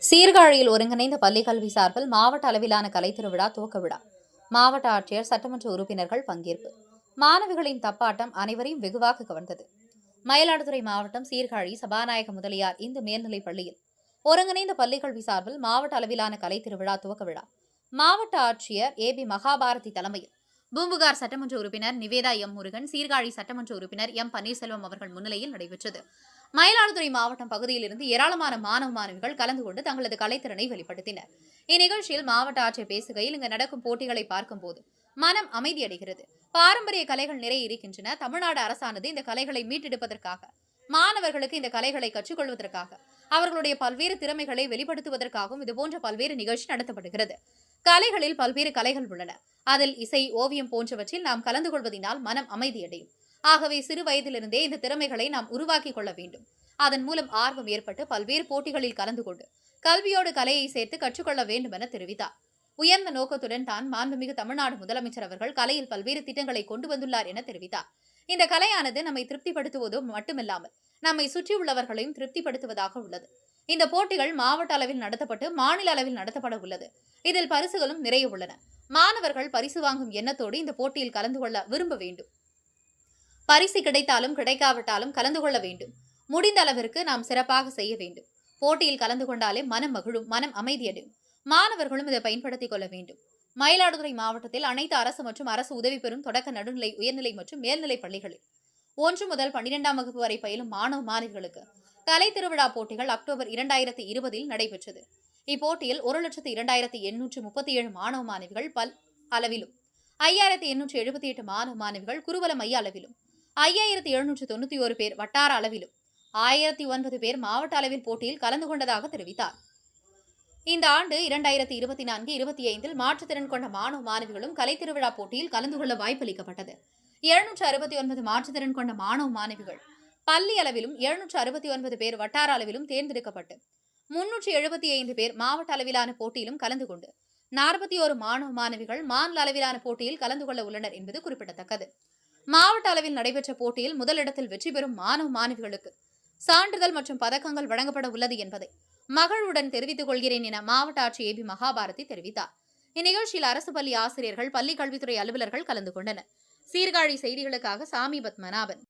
சீர்காழியில் ஒருங்கிணைந்த பள்ளிக்கல்வி சார்பில் மாவட்ட அளவிலான கலைத்திருவிழா துவக்க விழா. மாவட்ட ஆட்சியர், சட்டமன்ற உறுப்பினர்கள் பங்கேற்பு. மாணவிகளின் தப்பாட்டம் அனைவரையும் வெகுவாக கவர்ந்தது. மயிலாடுதுறை மாவட்டம் சீர்காழி சபாநாயக முதலியார் இந்து மேல்நிலைப் பள்ளியில் ஒருங்கிணைந்த பள்ளிக்கல்வி சார்பில் மாவட்ட அளவிலான கலைத்திருவிழா துவக்க விழா மாவட்ட ஆட்சியர் ஏபி மகாபாரதி தலைமையில் பூம்புகார் சட்டமன்ற உறுப்பினர் நிவேதா எம் முருகன், சீர்காழி சட்டமன்ற உறுப்பினர் எம் பன்னீர்செல்வம் அவர்கள் முன்னிலையில் நடைபெற்றது. மயிலாடுதுறை மாவட்டம் பகுதியிலிருந்து ஏராளமான மாணவ மாணவிகள் கலந்து கொண்டு தங்களது கலைத்திறனை வெளிப்படுத்தினர். இந்நிகழ்ச்சியில் மாவட்ட ஆட்சியர் பேசுகையில், இங்கு நடக்கும் போட்டிகளை பார்க்கும்போது மனம் அமைதியடைகிறது. பாரம்பரிய கலைகள் நிறைய இருக்கின்றன. தமிழ்நாடு அரசானது இந்த கலைகளை மீட்டெடுப்பதற்காக, மாணவர்களுக்கு இந்த கலைகளை கற்றுக்கொள்வதற்காக, அவர்களுடைய பல்வேறு திறமைகளை வெளிப்படுத்துவதற்காகவும் இதுபோன்ற பல்வேறு நிகழ்ச்சி நடத்தப்படுகிறது. கலைகளில் பல்வேறு கலைகள் உள்ளன. அதில் இசை, ஓவியம் போன்றவற்றில் நாம் கலந்து கொள்வதனால் மனம் அமைதியடையும். ஆகவே சிறு வயதிலிருந்தே இந்த திறமைகளை நாம் உருவாக்கிக் கொள்ள வேண்டும். அதன் மூலம் ஆர்வம் ஏற்பட்டு பல்வேறு போட்டிகளில் கலந்து கொண்டு கல்வியோடு கலையை சேர்த்து கற்றுக்கொள்ள வேண்டும் என தெரிவித்தார். உயர்ந்த நோக்கத்துடன் தான் மாண்புமிகு தமிழ்நாடு முதலமைச்சர் அவர்கள் கலையில் பல்வேறு திட்டங்களை கொண்டு வந்துள்ளார் என தெரிவித்தார். இந்த கலையானது நம்மை திருப்திப்படுத்துவதோ மட்டுமில்லாமல் நம்மை சுற்றியுள்ளவர்களையும் திருப்திப்படுத்துவதாக உள்ளது. இந்த போட்டிகள் மாவட்ட அளவில் நடத்தப்பட்டு மாநில அளவில் நடத்தப்பட உள்ளது. இதில் பரிசுகளும் நிறைய உள்ளன. மாணவர்கள் பரிசு வாங்கும் எண்ணத்தோடு இந்த போட்டியில் கலந்து கொள்ள விரும்ப வேண்டும். பரிசு கிடைத்தாலும் கிடைக்காவிட்டாலும் கலந்து கொள்ள வேண்டும். முடிந்த அளவிற்கு நாம் சிறப்பாக செய்ய வேண்டும். போட்டியில் கலந்து கொண்டாலே மனம் மகிழும், மனம் அமைதியடையும். மாணவர்களும் இதை பயன்படுத்திக் கொள்ள வேண்டும். மயிலாடுதுறை மாவட்டத்தில் அனைத்து அரசு மற்றும் அரசு உதவி பெறும் தொடக்க, நடுநிலை, உயர்நிலை மற்றும் மேல்நிலை பள்ளிகளில் 1 முதல் 12ஆம் வகுப்பு வரை பயிலும் மாணவ மாணவிகளுக்கு கலை திருவிழா போட்டிகள் அக்டோபர் 2020 நடைபெற்றது. இப்போட்டியில் 1,02,837 மாணவ மாணவிகள் பல் அளவிலும், 5,878 மாணவ மாணவிகள் குருவல மைய அளவிலும், 5,791 பேர் வட்டார அளவிலும், 1,009 பேர் மாவட்ட அளவில் போட்டியில் கலந்து கொண்டதாக தெரிவித்தார். இந்த ஆண்டு 2024-25 மாற்றுத்திறன் கொண்ட மாணவ மாணவிகளும் கலை திருவிழா போட்டியில் கலந்து கொள்ள வாய்ப்பளிக்கப்பட்டது. 769 மாற்றுத்திறன் கொண்ட மாணவ மாணவிகள் பள்ளி அளவிலும், 769 பேர் வட்டார அளவிலும் தேர்ந்தெடுக்கப்பட்டு 375 பேர் மாவட்ட அளவிலான போட்டியிலும் கலந்து கொண்டு 41 மாணவ மாணவிகள் மாநில அளவிலான போட்டியில் கலந்து கொள்ள உள்ளனர் என்பது குறிப்பிடத்தக்கது. மாவட்ட அளவில் நடைபெற்ற போட்டியில் முதலிடத்தில் வெற்றி பெறும் மாணவ மாணவிகளுக்கு சான்றிதழ் மற்றும் பதக்கங்கள் வழங்கப்பட உள்ளது என்பதை மகிழ்வுடன் தெரிவித்துக் கொள்கிறேன் என மாவட்ட ஆட்சியர் ஏபி மகாபாரதி தெரிவித்தார். இந்நிகழ்ச்சியில் அரசு பள்ளி ஆசிரியர்கள், பள்ளி கல்வித்துறை அலுவலர்கள் கலந்து கொண்டனர். சீர்காழி செய்திகளுக்காக சாமி பத்மநாபன்.